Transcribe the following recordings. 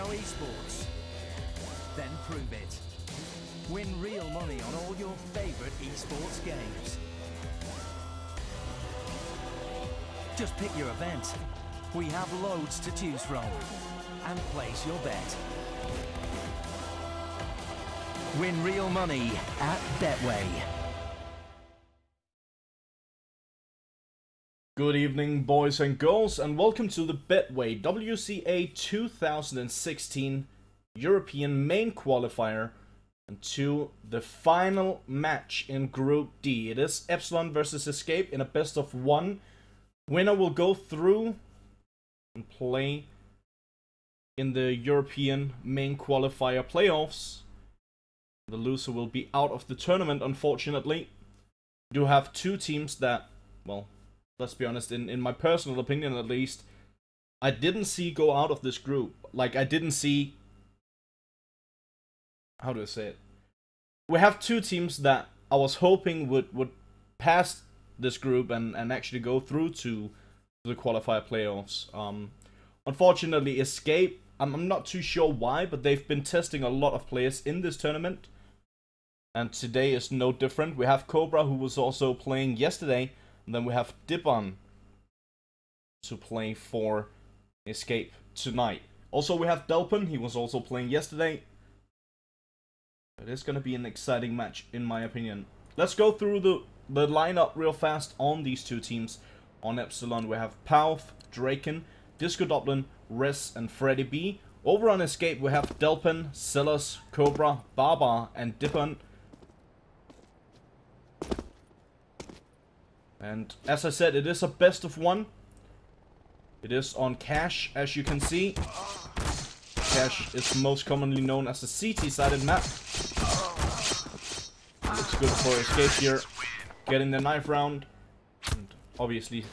know esports? Then prove it. Win real money on all your favorite esports games. Just pick your event. We have loads to choose from. And place your bet. Win real money at Betway. Good evening, boys and girls, and welcome to the Betway WCA 2016 European main qualifier and to the final match in Group D. It is Epsilon versus Escape in a best of one. Winner will go through and play in the European main qualifier playoffs. The loser will be out of the tournament, unfortunately. We do have two teams that, well, let's be honest, in my personal opinion at least, I didn't see go out of this group. Like, I didn't see... How do I say it? We have two teams that I was hoping would pass this group and actually go through to the qualifier playoffs. Unfortunately, Escape, I'm not too sure why, but they've been testing a lot of players in this tournament. And today is no different. We have Cobra, who was also playing yesterday. And then we have Dipon to play for Escape tonight. Also, we have Delpin. He was also playing yesterday. It is going to be an exciting match, in my opinion. Let's go through the lineup real fast on these two teams. On Epsilon, we have Pauth, Draken, Disco Dublin, Res, and Freddy B. Over on Escape, we have Delpin, Silas, Cobra, Baba, and Dipon. And as I said, it is a best of one. It is on Cash, as you can see. Cash is most commonly known as a CT-sided map. Looks good for Escape here. Getting the knife round. And obviously,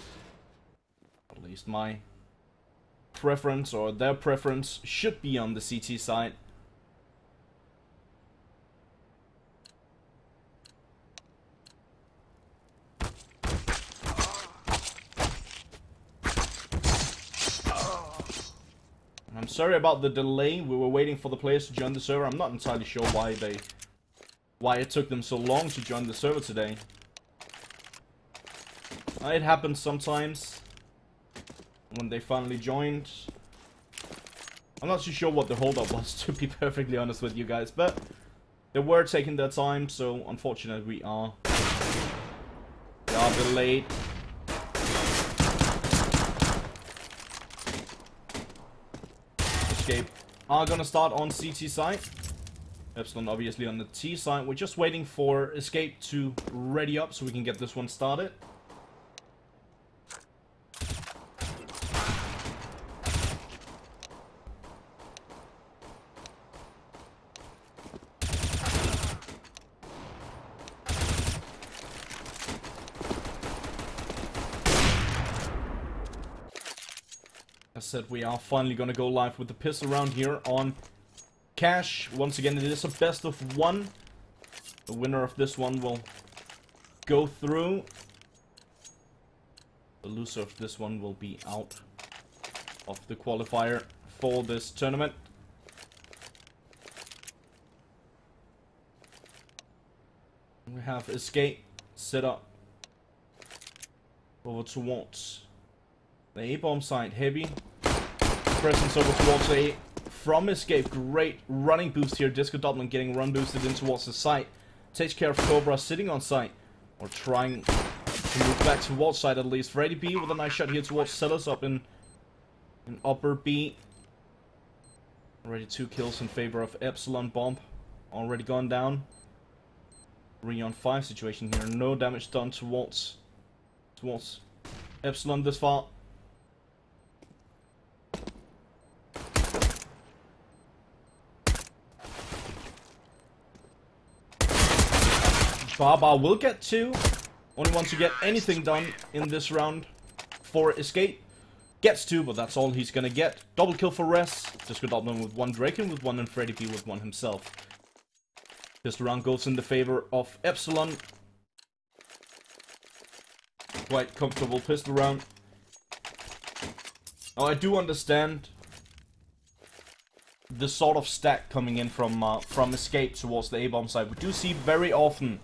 at least my preference, or their preference, should be on the CT side. I'm sorry about the delay. We were waiting for the players to join the server. I'm not entirely sure why it took them so long to join the server today. It happens sometimes when they finally joined. I'm not too sure what the holdup was, to be perfectly honest with you guys, but they were taking their time, so unfortunately we are delayed. Escape are gonna start on CT side. Epsilon obviously on the T side. We're just waiting for Escape to ready up so we can get this one started. As I said, we are finally gonna go live with the pistol round here on Cash. Once again, it is a best of one. The winner of this one will go through. The loser of this one will be out of the qualifier for this tournament. We have Escape set up over towards the A-bomb side. Heavy presence over towards A from Escape. Great running boost here. Disco Dublin getting run boosted in towards the site. Takes care of Cobra sitting on site, or trying to move back towards side at least. Freddy B with a nice shot here towards Sellers up in upper B. Already 2 kills in favor of Epsilon. Bomb already gone down. 3 on 5 situation here. No damage done towards Epsilon this far. Baba will get 2. Only wants to get anything done in this round for Escape. Gets 2, but that's all he's gonna get. Double kill for Res. Disco Dublin with 1, Draken with 1, and Freddy B with 1 himself. This round goes in the favor of Epsilon. Quite comfortable pistol round. Now I do understand the sort of stack coming in from Escape towards the A-bomb side. We do see very often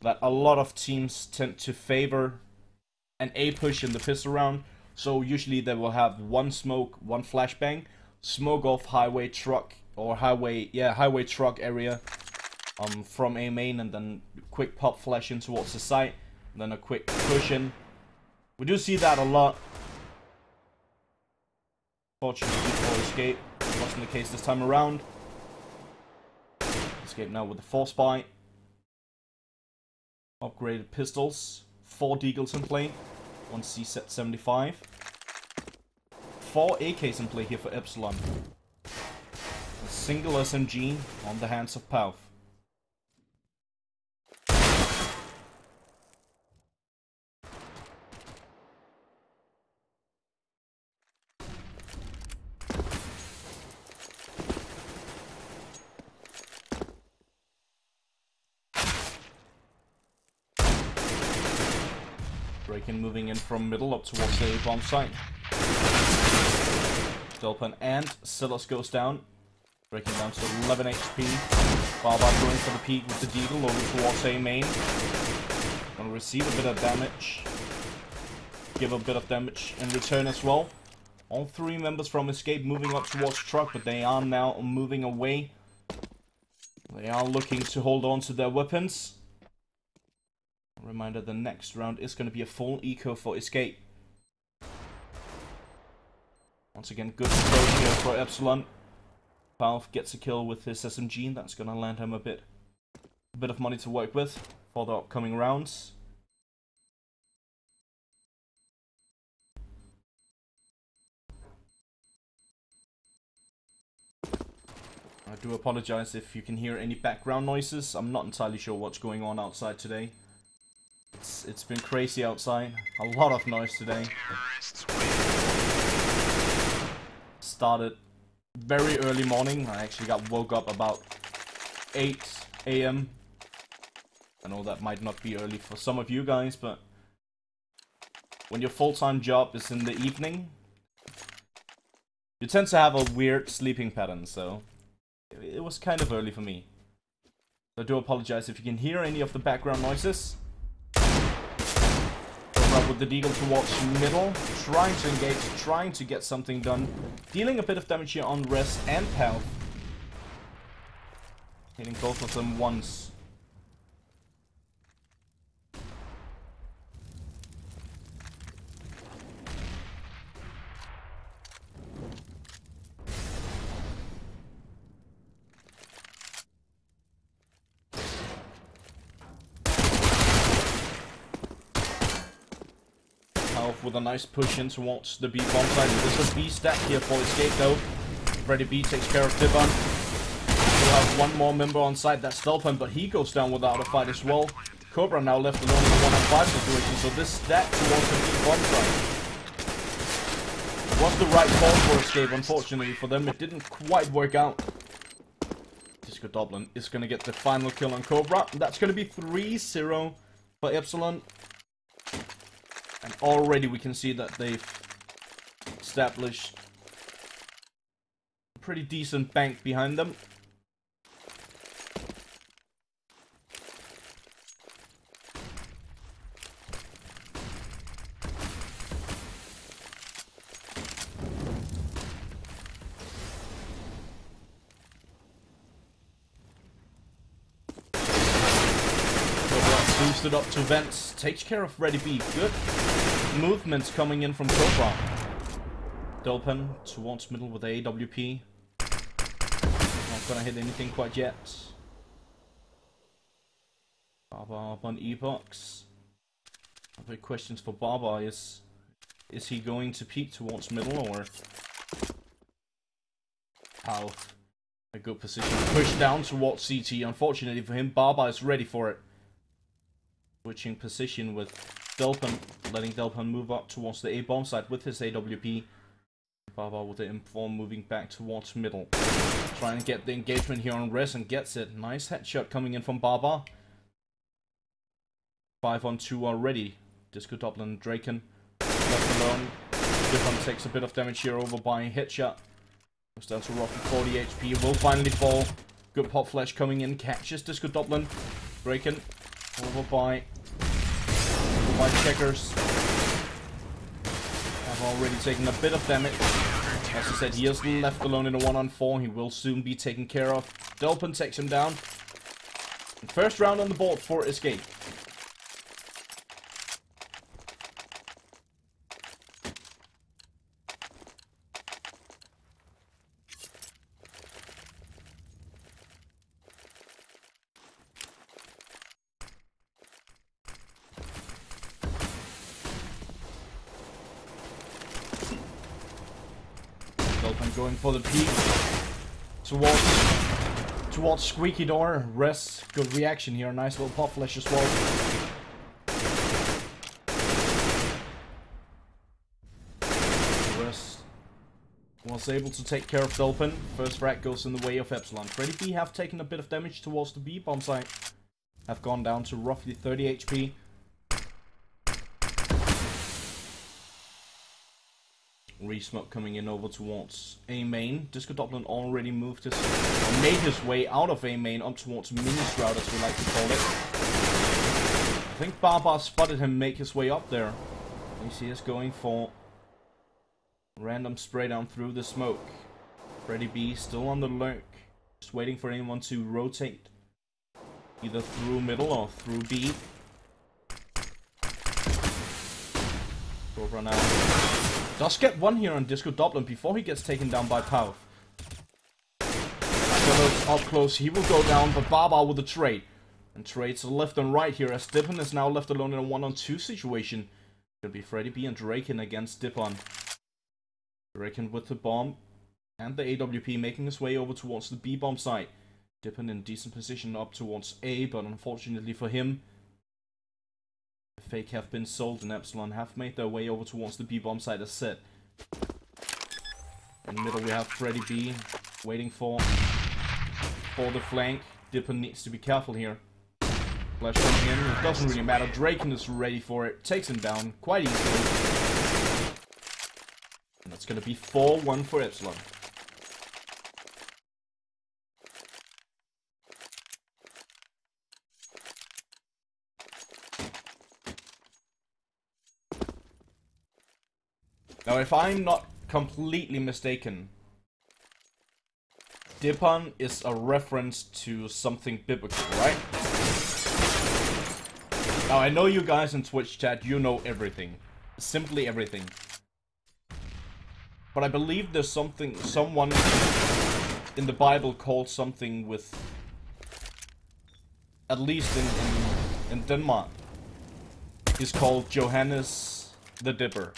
that a lot of teams tend to favor an A push in the pistol round. So usually they will have one smoke, one flashbang, smoke off highway truck or highway truck area from A main, and then quick pop flash in towards the site, and then a quick push in. We do see that a lot. Fortunately for Escape, it wasn't the case this time around. Escape now with the force buy. Upgraded pistols. 4 deagles in play. 1 C-set 75. 4 AKs in play here for Epsilon. A single SMG on the hands of Pauth. Breakin moving in from middle up towards the A-bomb site. Dolpan and Silas goes down. Breaking down to 11 HP. Barbar going for the peak with the deagle over towards A main. Gonna receive a bit of damage. Give a bit of damage in return as well. All 3 members from Escape moving up towards truck, but they are now moving away. They are looking to hold on to their weapons. Reminder, the next round is going to be a full eco for Escape. Once again, good approach here for Epsilon. Pauth gets a kill with his SMG, and that's going to land him a bit of money to work with for the upcoming rounds. I do apologize if you can hear any background noises. I'm not entirely sure what's going on outside today. It's been crazy outside. A lot of noise today. Started very early morning. I actually got woke up about 8 AM. I know that might not be early for some of you guys, but when your full-time job is in the evening, you tend to have a weird sleeping pattern, so it was kind of early for me. I do apologize if you can hear any of the background noises. With the deagle towards middle, trying to engage, trying to get something done, dealing a bit of damage here on Res and Pauth, hitting both of them once. With a nice push in towards the B bomb side. There's a B stack here for Escape though. Freddy B takes care of Divan. We'll have one more member on site, that's Stelpan, but he goes down without a fight as well. Cobra now left alone in a 1-on-5 situation, so this stack towards the B bomb side was the right call for Escape. Unfortunately for them, it didn't quite work out. Disco Dublin is going to get the final kill on Cobra. That's going to be 3-0 for Epsilon. And already we can see that they've established a pretty decent bank behind them. Boosted up to vents, takes care of Ready B. Good movements coming in from Cobra. Dolpan towards middle with the AWP. Not gonna hit anything quite yet. Barbar up on E-box. Big questions for Barbar is he going to peek towards middle or Pauth? A good position. Push down towards CT. Unfortunately for him, Barbar is ready for it. Switching position with Delpan, letting Delpan move up towards the A-bomb side with his AWP. Barbar with the inform moving back towards middle. Trying to get the engagement here on Res and gets it. Nice headshot coming in from Barbar. 5-on-2 already. Disco Dublin and Draken left alone. Divan takes a bit of damage here over by headshot. Goes down to roughly 40 HP. Will finally fall. Good pop flash coming in. Catches Disco Dublin. Breaking. Over by Checkers. Have already taken a bit of damage. As I said, he is left alone in a 1-on-4. He will soon be taken care of. Delpin takes him down. And first round on the board for Escape. Going for the peak towards Squeaky Door. Res, good reaction here. Nice little pop flash as well. Res was able to take care of Dolphin. First frag goes in the way of Epsilon. Freddy B have taken a bit of damage towards the B bomb site. Have gone down to roughly 30 HP. Resmoke coming in over towards A main. Disco Dublin already made his way out of A main up towards Mini Shroud, as we like to call it. I think Barbar spotted him make his way up there. AC is going for random spray down through the smoke. Freddy B still on the lurk, just waiting for anyone to rotate, either through middle or through B. Cobra now. Does get one here on Disco Dublin before he gets taken down by Pauth. Up close, he will go down, but Barbar with a trade. And trades left and right here as Dippon is now left alone in a 1-on-2 situation. Could be Freddy B and Draken against Dippon. Draken with the bomb and the AWP making his way over towards the B bomb site. Dippon in decent position up towards A, but unfortunately for him, Fake have been sold and Epsilon have made their way over towards the B-bomb site as said. In the middle we have Freddy B waiting for the flank. Dippon needs to be careful here. Flash coming in, it doesn't really matter. Draken is ready for it, takes him down quite easily. And that's gonna be 4-1 for Epsilon. Now, if I'm not completely mistaken, Dippon is a reference to something biblical, right? Now, I know you guys in Twitch chat, you know everything. Simply everything. But I believe there's someone in the Bible called something with, at least in Denmark, he's called Johannes the Dipper.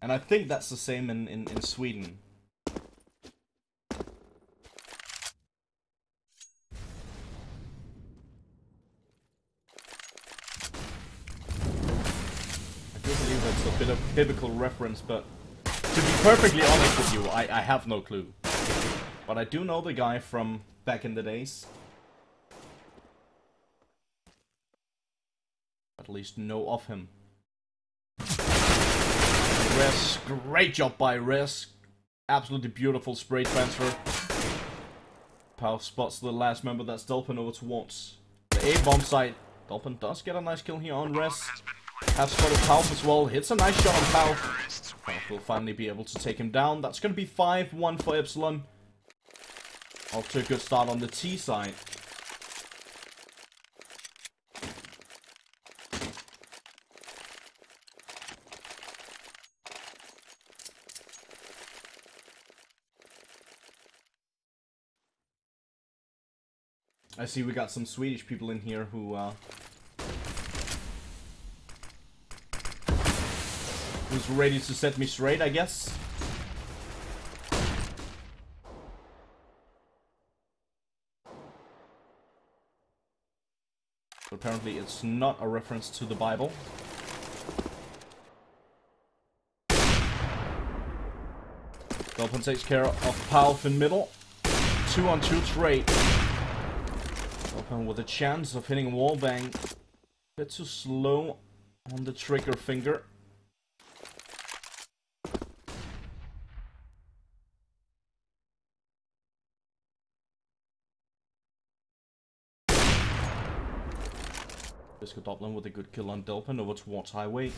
And I think that's the same in Sweden. I do believe that's a bit of biblical reference, but to be perfectly honest with you, I have no clue. But I do know the guy from back in the days. At least know of him. Res, great job by Res. Absolutely beautiful spray transfer. Pauth spots the last member, that's Dolphin over towards the A-bomb site. Dolphin does get a nice kill here on Res. Have spotted Pauth as well, hits a nice shot on Pauth. Pauth will finally be able to take him down. That's going to be 5-1 for Epsilon. Off to a good start on the T side. I see we got some Swedish people in here who, who's ready to set me straight, I guess. But apparently it's not a reference to the Bible. Dolphin takes care of Pauth in middle. 2-on-2 trade. Dolphin with a chance of hitting a wallbang. Bit too slow on the trigger finger. Disco Dublin with a good kill on Delpin over towards Highway.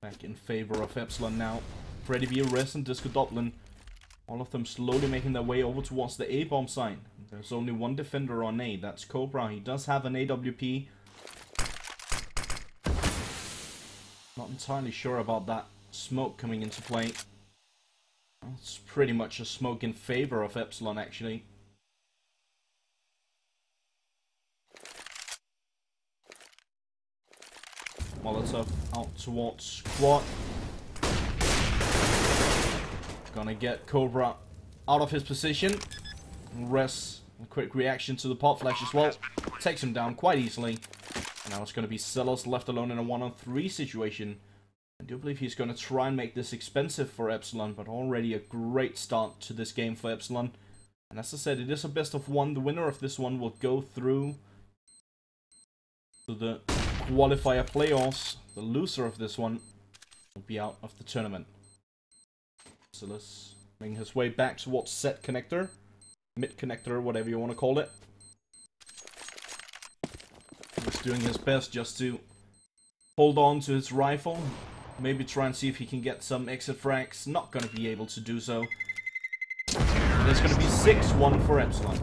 Back in favor of Epsilon now. Freddy B, Res, and Disco Dublin. All of them slowly making their way over towards the A-bomb site. There's only one defender on A, that's Cobra. He does have an AWP. Not entirely sure about that smoke coming into play. It's pretty much a smoke in favor of Epsilon, actually. Molotov out towards Quad. Gonna get Cobra out of his position. Res, a quick reaction to the pop flash as well. Takes him down quite easily. And now it's gonna be Sellers left alone in a 1-on-3 situation. I do believe he's gonna try and make this expensive for Epsilon, but already a great start to this game for Epsilon. And as I said, it is a best of one. The winner of this one will go through to the qualifier playoffs. The loser of this one will be out of the tournament. Silas making his way back towards set connector, mid connector, whatever you want to call it. He's doing his best just to hold on to his rifle, maybe try and see if he can get some exit frags. Not going to be able to do so. There's going to be 6-1 for Epsilon.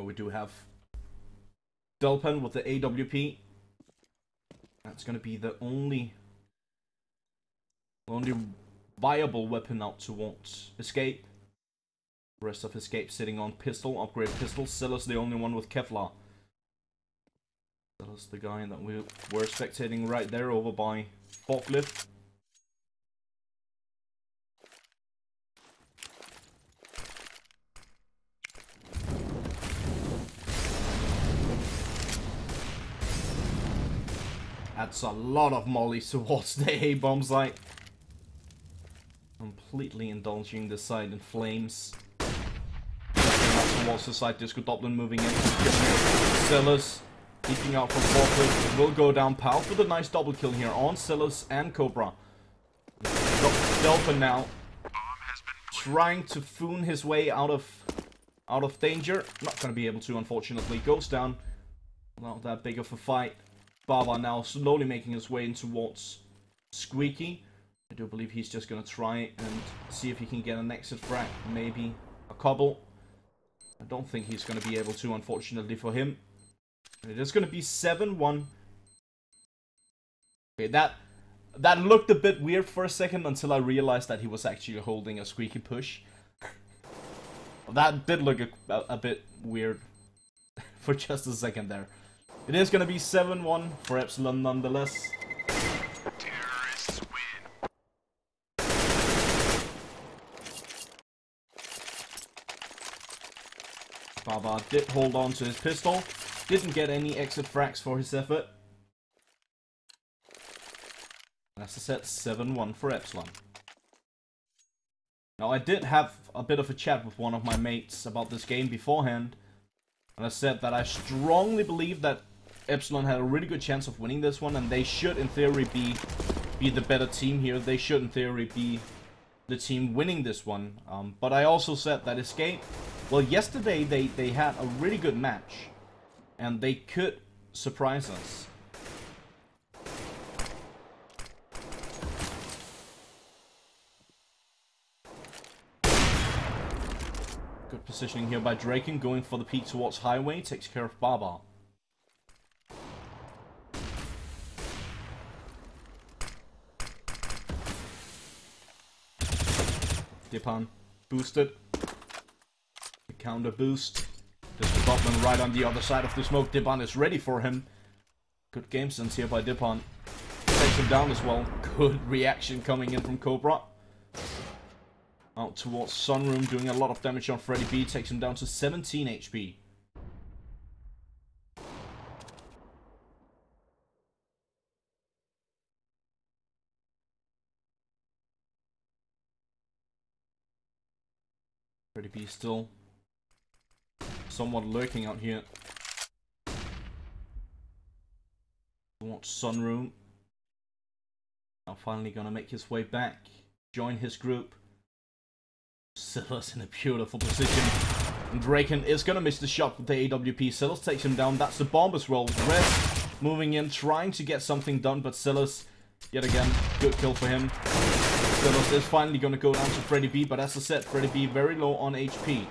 We do have Delpin with the AWP. That's going to be the only viable weapon out towards Escape. The rest of Escape sitting on pistol, upgrade pistol. Sellers the only one with Kevlar. Sellers the guy that we were spectating right there over by Forklift. That's a lot of mollies towards the A-bomb site. Completely indulging the site in flames. Towards the site, Disco Dublin moving in. Sellers peeking out from Forklift. Will go down. Pow with a nice double kill here on Sellers and Cobra. Delphin now trying to foon his way out of danger. Not going to be able to, unfortunately. Goes down. Not that big of a fight. Baba now slowly making his way in towards Squeaky. I do believe he's just going to try and see if he can get an exit frag. Maybe a couple. I don't think he's going to be able to, unfortunately for him. It is going to be 7-1. Okay, that looked a bit weird for a second until I realized that he was actually holding a Squeaky push. That did look a bit weird for just a second there. It is going to be 7-1 for Epsilon nonetheless. Terrorists win. Baba did hold on to his pistol. Didn't get any exit frags for his effort. As I said, 7-1 for Epsilon. Now I did have a bit of a chat with one of my mates about this game beforehand. And I said that I strongly believe that Epsilon had a really good chance of winning this one, and they should in theory be the better team here. They should in theory be the team winning this one. But I also said that Escape, well, yesterday they had a really good match, and they could surprise us. Good positioning here by Draken, going for the peek towards Highway, takes care of Baba. Dipan boosted. The counter boost. Disco Dublin right on the other side of the smoke. Dipan is ready for him. Good game sense here by Dipan. Takes him down as well. Good reaction coming in from Cobra. Out towards Sunroom, doing a lot of damage on Freddy B. Takes him down to 17 HP. Freddy B still somewhat lurking out here. Towards Sunroom. Now finally gonna make his way back. Join his group. Silas in a beautiful position. And Draken is gonna miss the shot with the AWP. Silas takes him down. That's the bomb as well. Red moving in, trying to get something done, but Silas, yet again, good kill for him. Silas is finally gonna go down to Freddy B, but as I said, Freddy B very low on HP.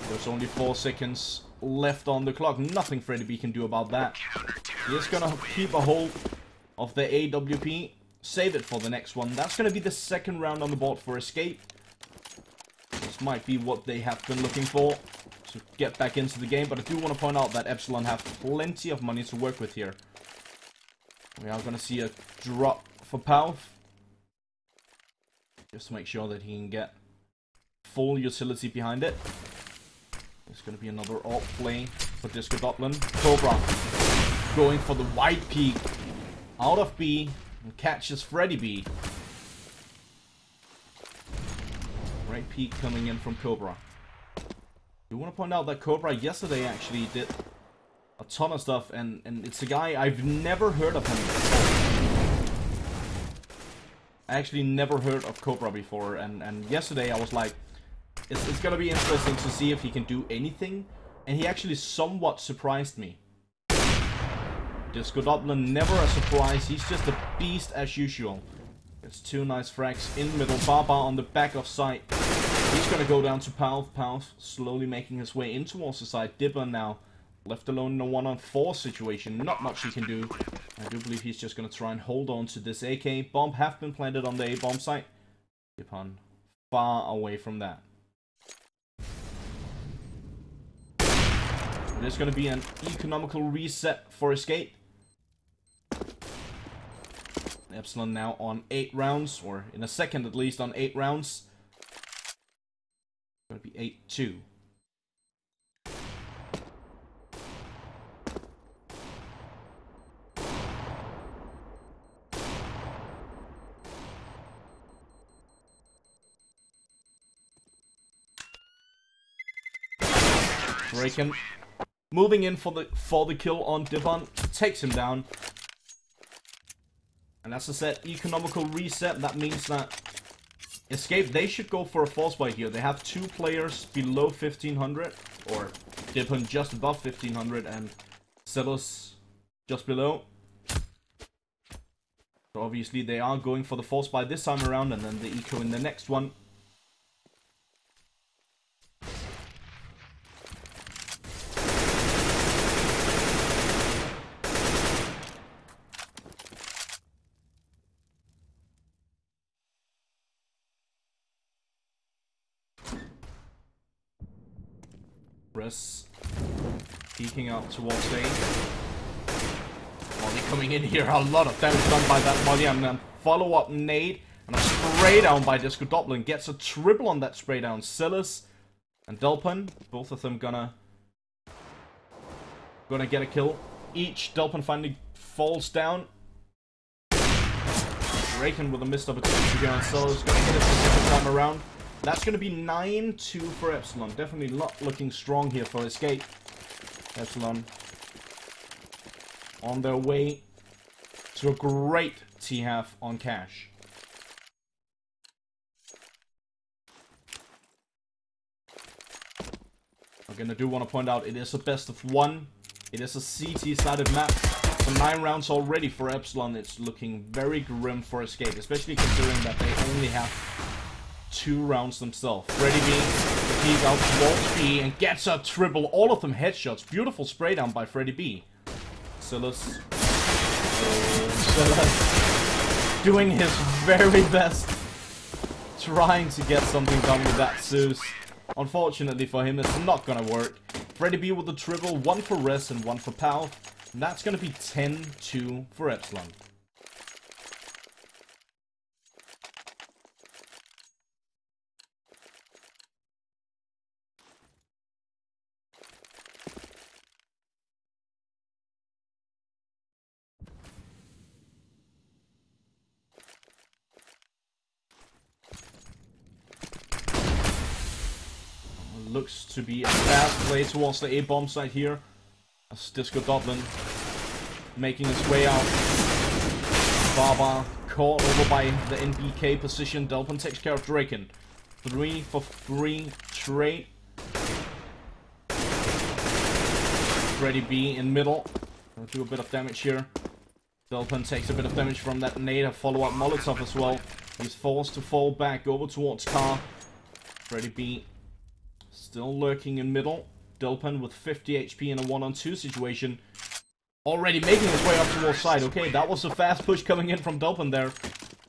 There's only 4 seconds left on the clock. Nothing Freddy B can do about that. He is gonna keep a hold of the AWP. Save it for the next one. That's gonna be the second round on the board for Escape. This might be what they have been looking for to get back into the game, but I do want to point out that Epsilon have plenty of money to work with here. We are gonna see a drop for Palf. Just to make sure that he can get full utility behind it. There's gonna be another alt play for Disco Dublin. Cobra going for the wide peak out of B and catches Freddy B. Great peak coming in from Cobra. We want to point out that Cobra yesterday actually did a ton of stuff, and it's a guy I've never heard of him before. I actually never heard of Cobra before, and yesterday I was like, it's gonna be interesting to see if he can do anything, and he actually somewhat surprised me. Disco Dublin, never a surprise, he's just a beast as usual. It's 2 nice frags in middle, Baba on the back of site. He's gonna go down to Palf. Palf slowly making his way in towards the side. Dibber now left alone in a 1-on-4 situation. Not much he can do. I do believe he's just gonna try and hold on to this AK. Bomb have been planted on the A-bomb site. Dibber far away from that. It is gonna be an economical reset for Escape. Epsilon now on 8 rounds, or in a second at least on 8 rounds. It's gonna be 8-2. Draken moving in for the kill on Divan, takes him down. And as I said, economical reset, that means that Escape, they should go for a false buy here. They have 2 players below 1500, or Divan just above 1500, and Celos just below. So obviously they are going for the false buy this time around, and then the eco in the next one. Peeking out towards A. Molly coming in here, a lot of damage done by that Molly, and then follow-up nade, and a spray down by Disco Dublin. Gets a triple on that spray down. Silas and Delpin, both of them gonna get a kill each. Delpin finally falls down. Draken with a missed opportunity here, and Silas gonna get it the second time around. That's going to be 9-2 for Epsilon. Definitely not looking strong here for Escape. Epsilon on their way to a great T-half on cash. Again, I do want to point out it is a best of 1. It is a CT-sided map. So 9 rounds already for Epsilon. It's looking very grim for Escape, especially considering that they only have 2 rounds themselves. Freddy B, he's out towards B and gets a triple. All of them headshots. Beautiful spray down by Freddy B. Silas. Silas doing his very best, trying to get something done with that Zeus. Unfortunately for him, it's not gonna work. Freddy B with the triple, 1 for Res and 1 for Pal. And that's gonna be 10-2 for Epsilon. Looks to be a fast play towards the A-bomb site here. As Disco Dublin making his way out. Baba caught over by the NBK position. Delpin takes care of Draken. 3 for 3 trade. Freddy B in middle. Gonna do a bit of damage here. Delpin takes a bit of damage from that nade. A follow-up Molotov as well. He's forced to fall back over towards Car. Freddy B still lurking in middle. Delpin with 50 HP in a 1-on-2 situation. Already making his way up towards side. Okay, that was a fast push coming in from Delpin there.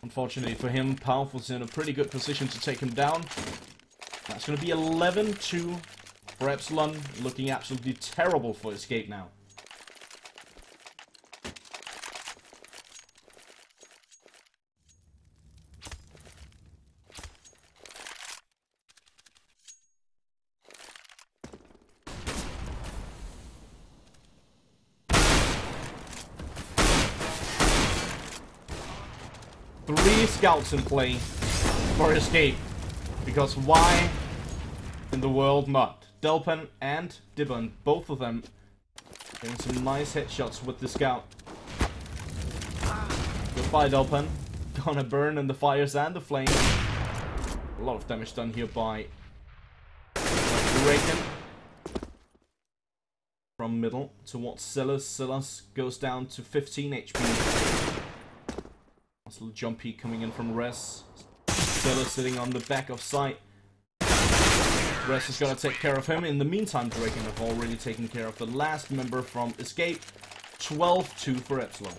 Unfortunately for him, Palf was in a pretty good position to take him down. That's going to be 11-2 for Epsilon. Looking absolutely terrible for Escape now. Three scouts in play for Escape. Because why in the world not? Delpin and Dibban, both of them getting some nice headshots with the scout. Goodbye, Delpin. Gonna burn in the fires and the flames. A lot of damage done here by Draken. From middle towards Silas. Silas goes down to 15 HP. Nice little jump peek coming in from Res. Silas sitting on the back of site. Res is gonna take care of him. In the meantime, Draken have already taken care of the last member from Escape. 12-2 for Epsilon.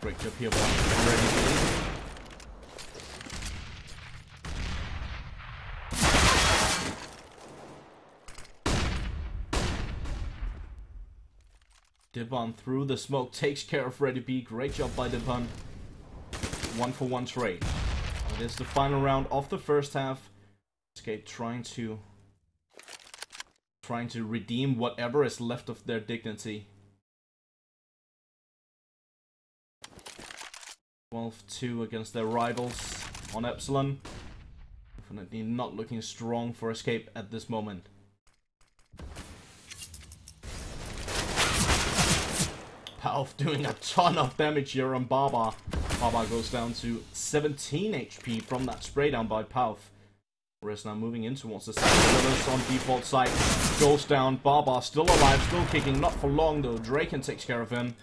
Break up here by Ready. Dibban through the smoke takes care of Ready B. Great job by Dibban. 1-for-1 trade. It is the final round of the first half. Escape trying to redeem whatever is left of their dignity. 12-2 against their rivals on Epsilon. Definitely not looking strong for Escape at this moment. Palf doing a ton of damage here on Baba. Baba goes down to 17 HP from that spray down by Palf. Rest now moving in towards the side. On default site. Goes down. Baba still alive, still kicking. Not for long though. Draken takes care of him.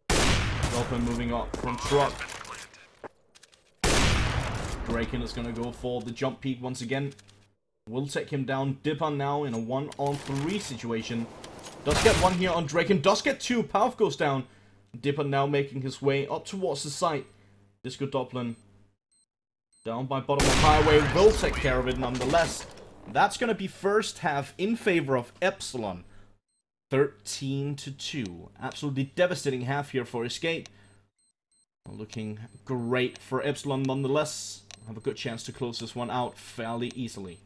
Delpin moving up from truck. Draken is gonna go for the jump peak once again. Will take him down. Dibban now in a 1-on-3 situation. Does get one here on Draken. Does get two. Palf goes down. Dibban now making his way up towards the site. Disco Dublin down by bottom of highway. Will take care of it nonetheless. That's gonna be first half in favor of Epsilon. 13-2. Absolutely devastating half here for Escape. Looking great for Epsilon nonetheless. Have a good chance to close this one out fairly easily.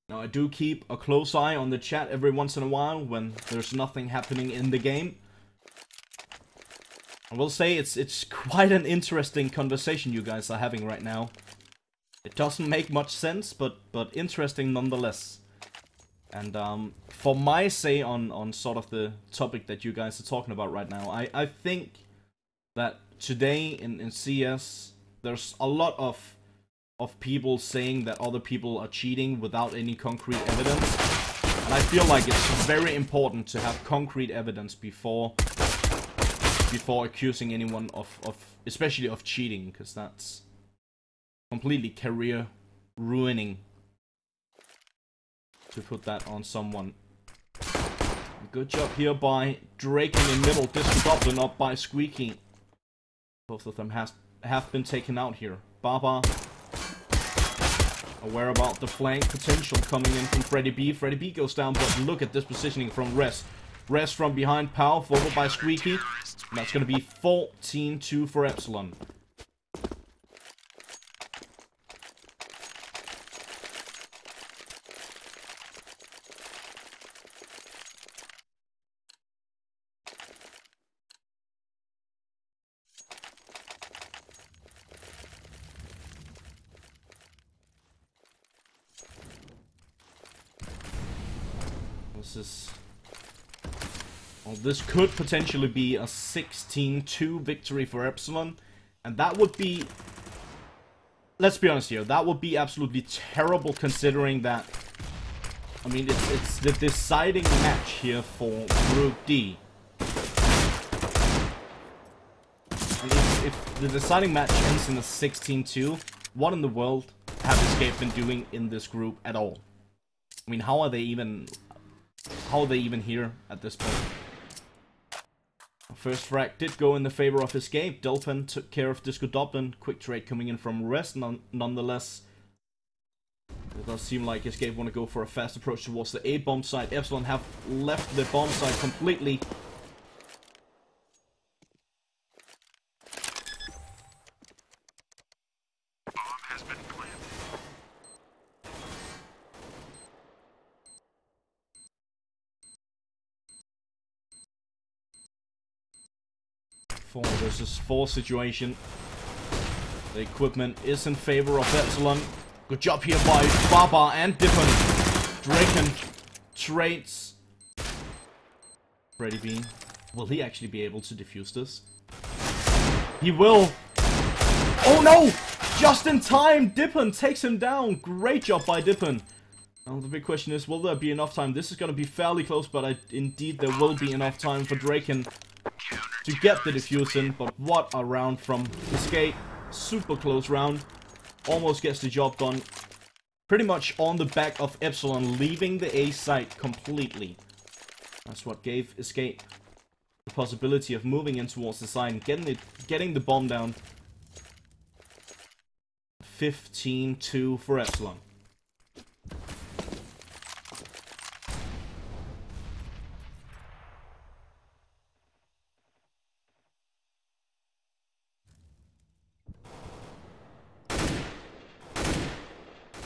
Now, I do keep a close eye on the chat every once in a while when there's nothing happening in the game. I will say it's quite an interesting conversation you guys are having right now. It doesn't make much sense, but interesting nonetheless. And for my say on sort of the topic that you guys are talking about right now, I think that today in CS, there's a lot of people saying that other people are cheating without any concrete evidence. And I feel like it's very important to have concrete evidence before accusing anyone of especially of cheating, because that's completely career ruining to put that on someone. Good job here by Drake in the middle. Disco up by Squeaky. Both of them have been taken out here. Baba aware about the flank potential coming in from Freddy B. Freddy B goes down, but look at this positioning from Res. Res from behind, Pow, followed by Squeaky. And that's going to be 14-2 for Epsilon. This could potentially be a 16-2 victory for Epsilon, and that would be, let's be honest here, that would be absolutely terrible considering that, I mean, it's the deciding match here for Group D. And if the deciding match ends in a 16-2, what in the world have Escape been doing in this group at all? I mean, how are they even here at this point? First frag did go in the favor of Escape. Delphin took care of Disco Dublin. Quick trade coming in from Rest nonetheless. It does seem like Escape want to go for a fast approach towards the A bomb site. Epsilon have left the bomb site completely. Four versus 4 situation. The equipment is in favor of Epsilon. Good job here by Baba and Dippon. Draken trades. Freddy B. Will he actually be able to defuse this? He will. Oh no! Just in time! Dippon takes him down. Great job by Dippon. Now the big question is, will there be enough time? This is going to be fairly close, but indeed there will be enough time for Draken to get the defuse in, but what a round from Escape. Super close round. Almost gets the job done. Pretty much on the back of Epsilon leaving the A site completely. That's what gave Escape the possibility of moving in towards the side and getting the bomb down. 15-2 for Epsilon.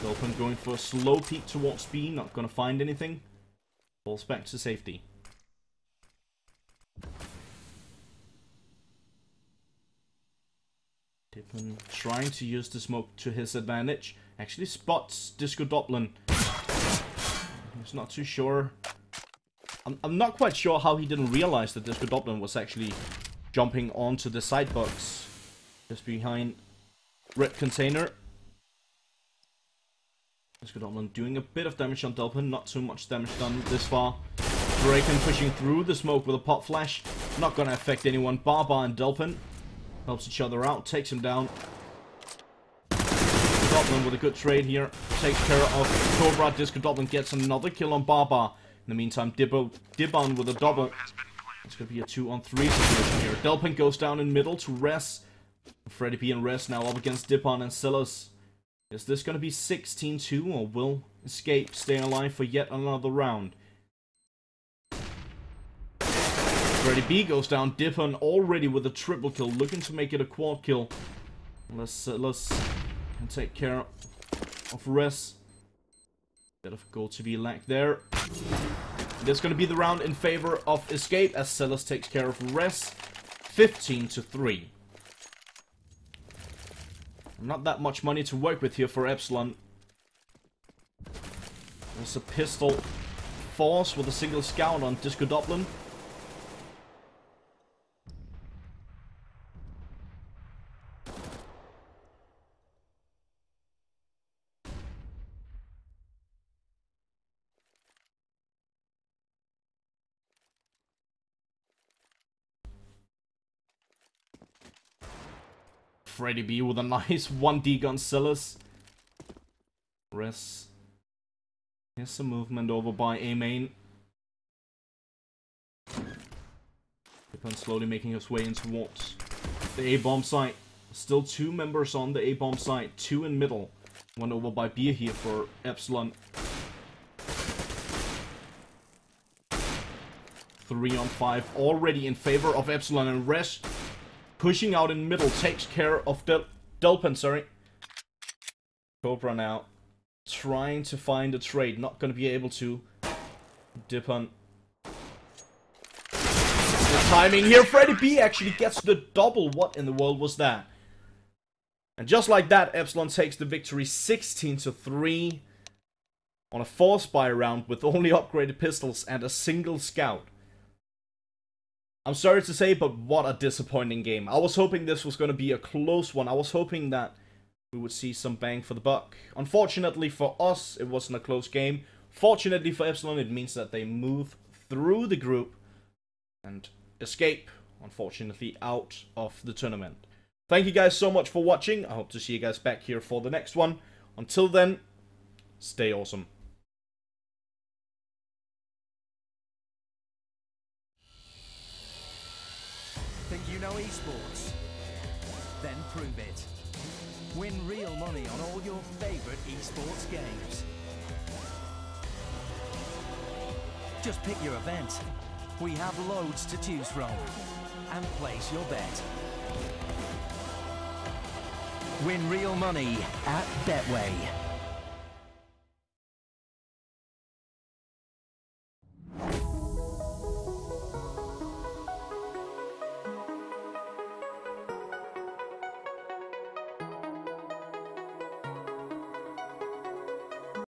Dolphin going for a slow peek towards B, not gonna find anything. Falls back to safety. Dippin trying to use the smoke to his advantage. Actually spots Disco Dublin. He's not too sure. I'm not quite sure how he didn't realize that Disco Dublin was actually jumping onto the side box. Just behind red container. Disco Dublin doing a bit of damage on Delphin, not too much damage done this far. Draken pushing through the smoke with a pop flash. Not gonna affect anyone. Baba and Delphin helps each other out, takes him down. Dublin with a good trade here. Takes care of Cobra. Disco Dublin gets another kill on Baba. In the meantime, Dibon with a double. It's gonna be a 2-on-3 situation here. Delphin goes down in middle to Res. Freddy P and Res now up against Dipon and Silas. Is this going to be 16-2, or will Escape stay alive for yet another round? Freddy B goes down. Dippon already with a triple kill, looking to make it a quad kill. Let's can take care of Res. Bit of goal to be lacked there. This is going to be the round in favor of Escape, as Celis takes care of Res. 15-3. Not that much money to work with here for Epsilon. There's a pistol force with a single scout on Disco Dublin. Freddy B with a nice 1D gun Silas. Res. Here's some movement over by A main. Epsilon slowly making his way in towards the A-bomb site. Still 2 members on the A-bomb site, 2 in middle. 1 over by Beer here for Epsilon. 3 on 5 already in favor of Epsilon, and Res pushing out in middle takes care of Delpin, sorry. Cobra now trying to find a trade, not gonna be able to. Dipon. The timing here, Freddy B actually gets the double. What in the world was that? And just like that, Epsilon takes the victory 16-3 on a 4-spy round with only upgraded pistols and a single scout. I'm sorry to say, but what a disappointing game. I was hoping this was going to be a close one. I was hoping that we would see some bang for the buck. Unfortunately for us, it wasn't a close game. Fortunately for Epsilon, it means that they move through the group and escape, unfortunately, out of the tournament. Thank you guys so much for watching. I hope to see you guys back here for the next one. Until then, stay awesome. Think you know esports? Then prove it. Win real money on all your favorite esports games. Just pick your event. We have loads to choose from. And place your bet. Win real money at Betway.